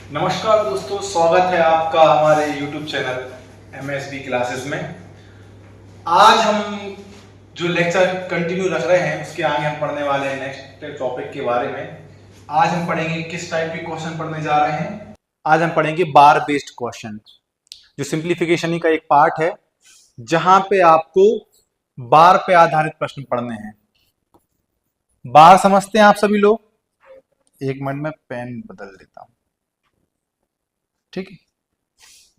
नमस्कार दोस्तों, स्वागत है आपका हमारे YouTube चैनल MSB क्लासेस में। आज हम जो लेक्चर कंटिन्यू रख रहे हैं उसके आगे हम पढ़ने वाले हैं नेक्स्ट टॉपिक के बारे में। आज हम पढ़ेंगे किस टाइप के क्वेश्चन पढ़ने जा रहे हैं। आज हम पढ़ेंगे बार बेस्ड क्वेश्चन, जो सिंप्लीफिकेशन ही का एक पार्ट है, जहां पे आपको बार पे आधारित प्रश्न पढ़ने हैं। बार समझते हैं आप सभी लोग? एक मिनट में पेन बदल देता हूं, ठीक है।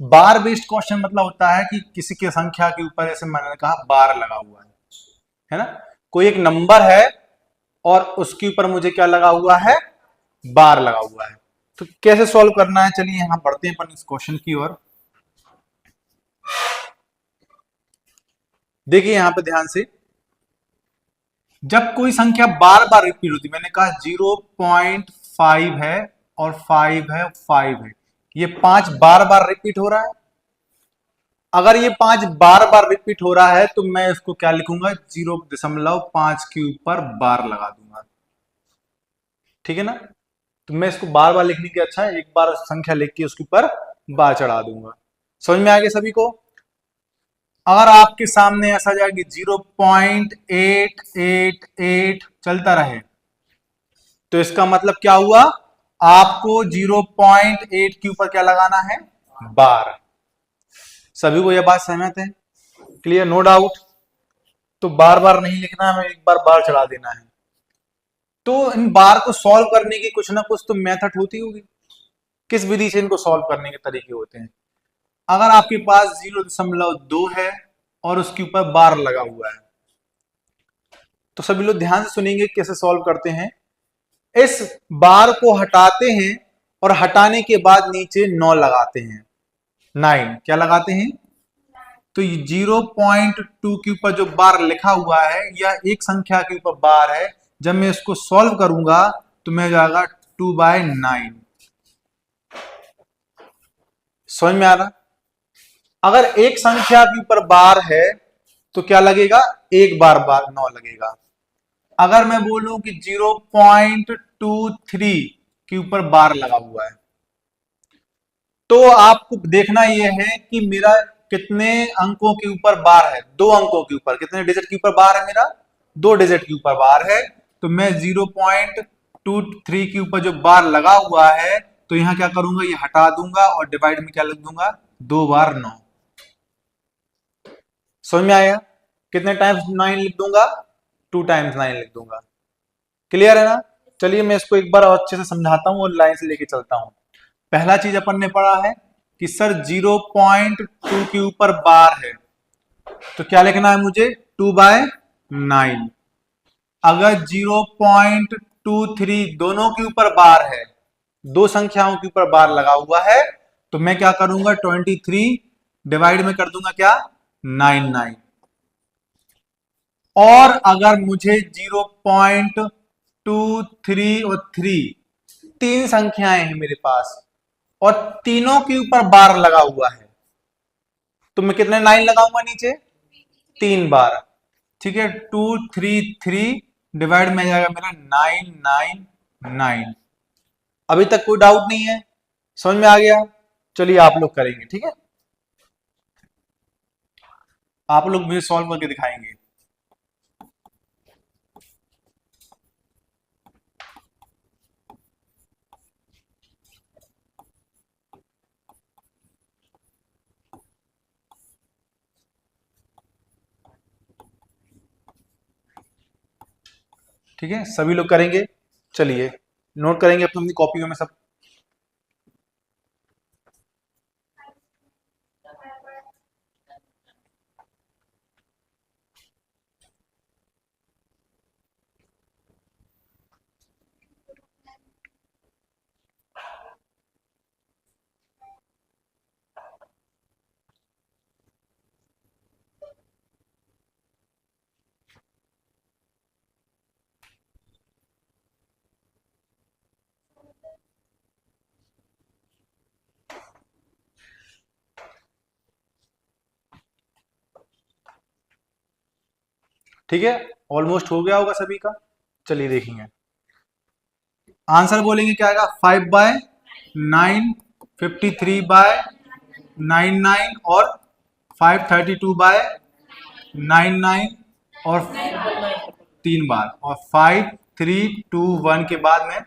बार बेस्ड क्वेश्चन मतलब होता है कि किसी की संख्या के ऊपर, जैसे मैंने कहा, बार लगा हुआ है ना। कोई एक नंबर है और उसके ऊपर मुझे क्या लगा हुआ है? बार लगा हुआ है। तो कैसे सॉल्व करना है, चलिए यहां बढ़ते हैं अपन इस क्वेश्चन की ओर। देखिए यहां पे ध्यान से, जब कोई संख्या बार बार रिपीट होती, मैंने कहा 0.5 है और 5 है, 5 है, ये 5 बार बार रिपीट हो रहा है। अगर ये 5 बार बार रिपीट हो रहा है तो मैं इसको क्या लिखूंगा? 0.5 के ऊपर बार लगा दूंगा, ठीक है ना। तो मैं इसको बार बार लिखने के अच्छा है एक बार संख्या लिख के उसके ऊपर बार चढ़ा दूंगा। समझ में आ गया सभी को? अगर आपके सामने ऐसा जाए कि 0.888 चलता रहे, तो इसका मतलब क्या हुआ? आपको 0.8 के ऊपर क्या लगाना है? बार। सभी को यह बात सहमत है? क्लियर? No doubt. तो बार बार नहीं लिखना, हमें एक बार बार चढ़ा देना है। तो इन बार को सॉल्व करने की कुछ ना कुछ तो मेथड होती होगी। किस विधि से इनको सॉल्व करने के तरीके होते हैं? अगर आपके पास 0.2 है और उसके ऊपर बार लगा हुआ है, तो सभी लोग ध्यान से सुनेंगे कैसे सॉल्व करते हैं। इस बार को हटाते हैं और हटाने के बाद नीचे 9 लगाते हैं। 9 क्या लगाते हैं? तो 0.2 के ऊपर जो बार लिखा हुआ है, यह एक संख्या के ऊपर बार है। जब मैं इसको सॉल्व करूंगा तो मैं जाएगा 2/9। समझ में आ रहा? अगर एक संख्या के ऊपर बार है तो क्या लगेगा? एक बार बार 9 लगेगा। अगर मैं बोलूं कि 0.23 के ऊपर बार लगा हुआ है, तो आपको देखना यह है कि मेरा कितने अंकों के ऊपर बार है? 2 अंकों के ऊपर। कितने डिजिट के ऊपर बार है मेरा? 2 डिजिट के ऊपर बार है। तो मैं 0.23 के ऊपर जो बार लगा हुआ है, तो यहां क्या करूंगा? ये हटा दूंगा और डिवाइड में क्या लिख दूंगा? 2 बार 9। समझ में आया? कितने टाइम्स 9 लिख दूंगा? 2 टाइम्स 9 लिख दूंगा। क्लियर है ना? चलिए मैं इसको एक बार और अच्छे से समझाता हूं और लाइन से लेके चलता हूं। पहला चीज अपन ने पढ़ा है कि सर 0.2 के ऊपर बार है, तो क्या लिखना है मुझे? 2/9। अगर 0.23 दोनों के ऊपर बार है, दो संख्याओं के ऊपर बार लगा हुआ है, तो मैं क्या करूंगा? 23 डिवाइड में कर दूंगा क्या? 9। और अगर मुझे 0.23 और 3, तीन संख्याएं हैं मेरे पास और तीनों के ऊपर बार लगा हुआ है, तो मैं कितने 9 लगाऊंगा नीचे? 3 बार। ठीक है, 233 डिवाइड में जाएगा मेरा 999। अभी तक कोई डाउट नहीं है? समझ में आ गया? चलिए आप लोग करेंगे, ठीक है। आप लोग मुझे सॉल्व करके दिखाएंगे। ठीक है, सभी लोग करेंगे। चलिए नोट करेंगे अपनी अपनी कॉपियों में सब। ठीक है, ऑलमोस्ट हो गया होगा सभी का। चलिए देखेंगे, आंसर बोलेंगे क्या आएगा? 5/9। 953/99 और 532/99 और 3 बार और 5321 के बाद में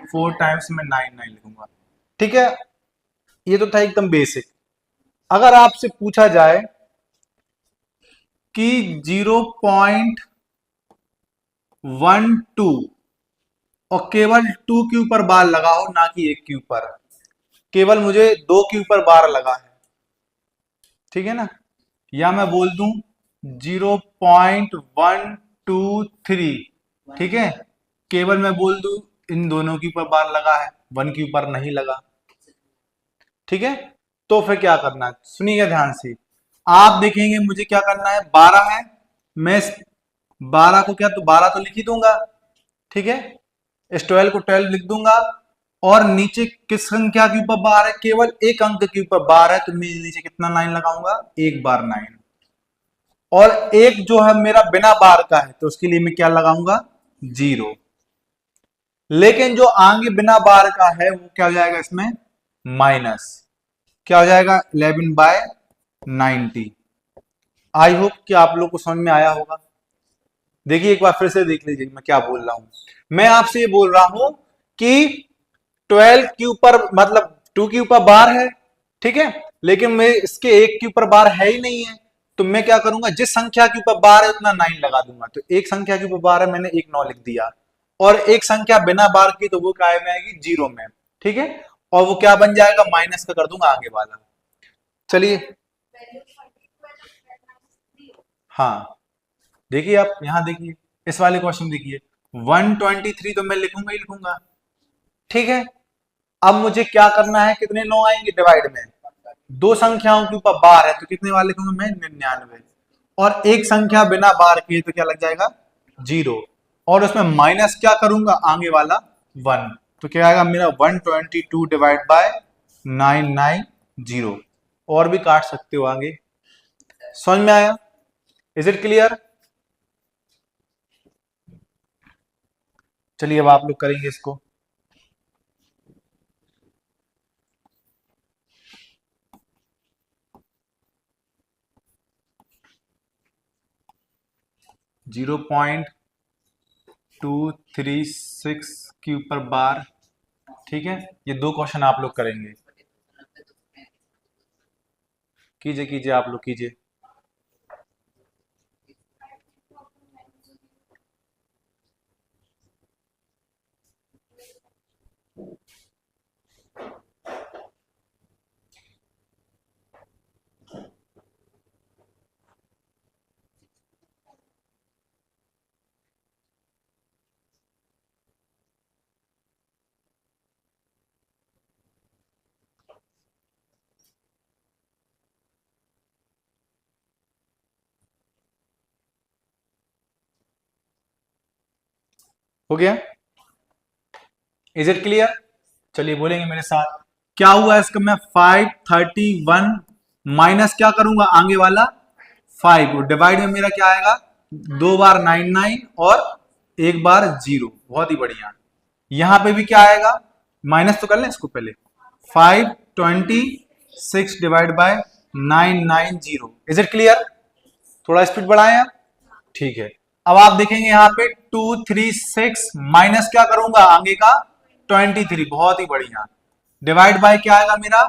4 टाइम्स में 99 लिखूंगा। ठीक है, ये तो था एकदम बेसिक। अगर आपसे पूछा जाए कि 0.12 और केवल 2 के ऊपर बार लगाओ, ना कि 1 के ऊपर, केवल मुझे 2 के ऊपर बार लगा है, ठीक है ना, या मैं बोल दूं 0.123, ठीक है, केवल मैं बोल दूं इन दोनों के ऊपर बार लगा है, 1 के ऊपर नहीं लगा। ठीक है, तो फिर क्या करना है, सुनिएगा ध्यान से। आप देखेंगे मुझे क्या करना है, 12 है, मैं 12 को क्या, तो 12 तो लिख ही दूंगा, ठीक है, इस 12 को 12 लिख दूंगा, और नीचे किस संख्या के ऊपर बार है, केवल एक अंक के ऊपर बार है, तो मैं नीचे कितना 9 लगाऊंगा, एक बार 9, और एक जो है मेरा बिना बार का है, तो उसके लिए मैं क्या लगाऊंगा, 0। लेकिन जो आगे बिना बार का है वो क्या हो जाएगा इसमें, माइनस, क्या हो जाएगा, 11/90। आई होप कि आप लोग को समझ में आया होगा। देखिए एक बार फिर से देख लीजिए मैं क्या बोल रहा हूं। मैं आपसे ये बोल रहा हूं कि 12 के ऊपर मतलब 2 के ऊपर बार है, ठीक है, लेकिन मैं इसके 1 के ऊपर बार है ही नहीं है, तो मैं क्या करूंगा, जिस संख्या के ऊपर बार है उतना 9 लगा दूंगा। तो एक संख्या के ऊपर बार है, मैंने एक 9 लिख दिया, और एक संख्या बिना बार की, तो वो क्या में आएगी, 0 में, ठीक है, और वो क्या बन जाएगा, माइनस का कर दूंगा आगे वाला। चलिए, हाँ, देखिए आप यहां देखिए, इस वाले क्वेश्चन देखिए, 123 तो मैं लिखूंगा ही लिखूंगा, ठीक है। अब मुझे क्या करना है, कितने 9 आएंगे डिवाइड में, दो संख्याओं के ऊपर बार है, तो कितने बार लिखूंगा मैं, 99, और एक संख्या बिना बार की, तो क्या लग जाएगा, 0, और उसमें माइनस क्या करूंगा, आगे वाला 1, तो क्या आएगा मेरा 122 डिवाइड बाय 990। और भी काट सकते हो आगे। समझ में आया, इज इट क्लियर। चलिए अब आप लोग करेंगे इसको। जीरो पॉइंट 236 के ऊपर बार, ठीक है, ये दो क्वेश्चन आप लोग करेंगे। कीजिए कीजिए, आप लोग कीजिए। हो गया, इज इट क्लियर। चलिए बोलेंगे मेरे साथ, क्या हुआ इसका, मैं 531 माइनस क्या करूंगा, आगे वाला 5, और डिवाइड में मेरा क्या आएगा, 2 बार 99 और एक बार 0। बहुत ही बढ़िया। यहां पे भी क्या आएगा, माइनस तो कर लें इसको पहले, 526 divide by 990। Is it clear, थोड़ा स्पीड बढ़ाएं आप, ठीक है। अब आप देखेंगे यहाँ पे 236 माइनस क्या करूंगा, आगे का 23, बहुत ही बढ़िया, डिवाइड बाय क्या आएगा मेरा,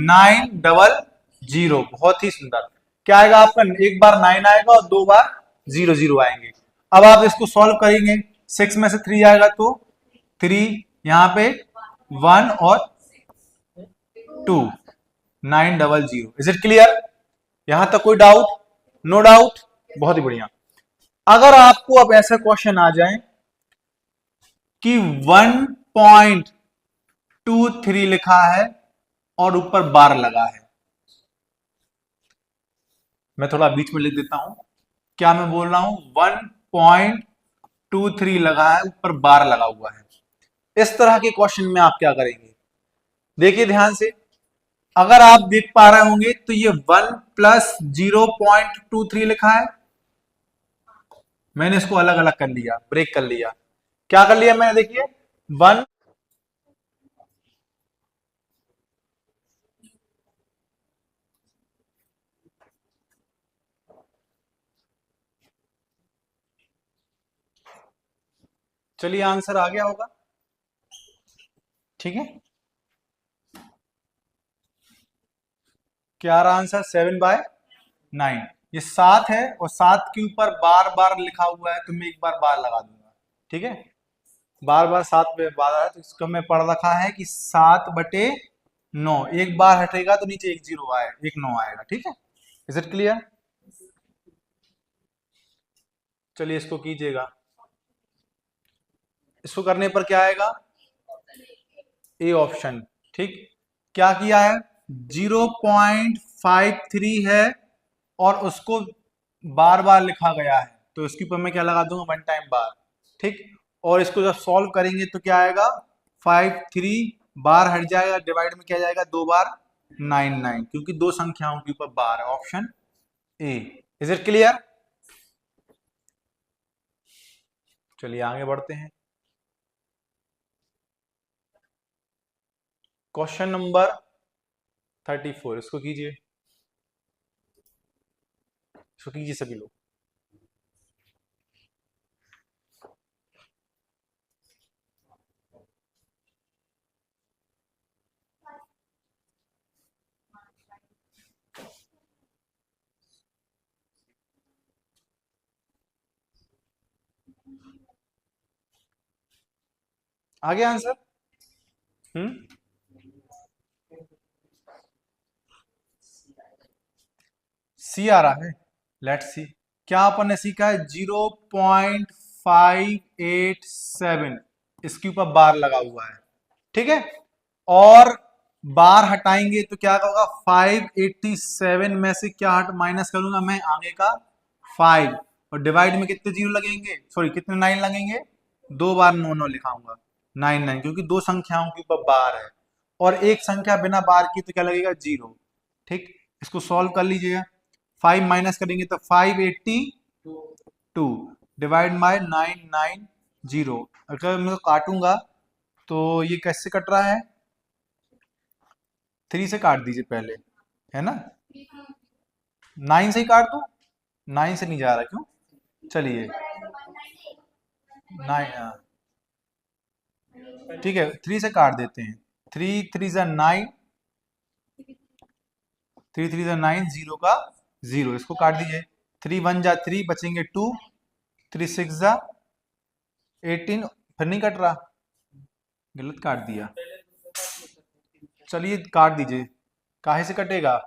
900, बहुत ही सुंदर। क्या आएगा आपका, एक बार 9 आएगा और दो बार 00 आएंगे। अब आप इसको सॉल्व करेंगे, 6 में से 3 आएगा तो 3, यहाँ पे 1 और 2, 900। इज इट क्लियर, यहां तक कोई डाउट, नो डाउट, बहुत ही बढ़िया। अगर आपको अब ऐसा क्वेश्चन आ जाए कि 1.23 लिखा है और ऊपर बार लगा है, मैं थोड़ा बीच में लिख देता हूं, क्या मैं बोल रहा हूं, 1.23 लगा है, ऊपर बार लगा हुआ है, इस तरह के क्वेश्चन में आप क्या करेंगे, देखिए ध्यान से। अगर आप देख पा रहे होंगे तो ये 1 प्लस 0.23 लिखा है, मैंने इसको अलग अलग कर लिया, ब्रेक कर लिया। क्या कर लिया मैंने, देखिए 1 चलिए आंसर आ गया होगा, ठीक है। क्या रहा आंसर? 7/9। ये 7 है और 7 के ऊपर बार बार लिखा हुआ है तो मैं एक बार बार लगा दूंगा, ठीक है। बार बार 7 पे बार है तो इसको मैं पढ़ रखा है कि 7/9। एक बार हटेगा तो नीचे एक 0 आएगा, एक 9 आएगा, ठीक है। Is it clear? चलिए इसको कीजिएगा। इसको करने पर क्या आएगा? ए ऑप्शन, ठीक। क्या किया है? 0.53 है और उसको बार बार लिखा गया है तो इसके ऊपर मैं क्या लगा दूंगा? 1 टाइम बार, ठीक। और इसको जब सॉल्व करेंगे तो क्या आएगा? 53 बार हट जाएगा, डिवाइड में क्या जाएगा? 2 बार 99, क्योंकि दो संख्याओं के ऊपर बार है। Option A. Is it clear? चलिए आगे बढ़ते हैं। क्वेश्चन नंबर 34, इसको कीजिए, इसको कीजिए सभी लोग। आगे आंसर? सी आ रहा है। Let's see. क्या अपन ने सीखा है? 0.587, इसके ऊपर बार लगा हुआ है, ठीक है। और बार हटाएंगे तो क्या होगा? 587 में से क्या माइनस करूंगा मैं? आगे का 5। और डिवाइड में कितने 0 लगेंगे? सॉरी, कितने 9 लगेंगे? 2 बार 9 लिखाऊंगा, 9 क्योंकि दो संख्याओं के ऊपर बार है और एक संख्या बिना बार की तो क्या लगेगा? 0, ठीक। इसको सॉल्व कर लीजिएगा। 5 माइनस करेंगे तो 582 डिवाइड बाय 990। अगर मैं काटूंगा तो ये कैसे कट रहा है? 3 से काट दीजिए पहले, है ना। 9 से ही काट दो, 9 से नहीं जा रहा, क्यों? चलिए 9, ठीक है, 3 से काट देते हैं। 3 3 जा 9, 3 3 जा 9, 0 का 0, इसको काट दीजिए। 3 1 जा 3, बचेंगे 2, 3 6 जा 18, फिर नहीं कट रहा, गलत काट दिया। चलिए काट दीजिए, काहे से कटेगा?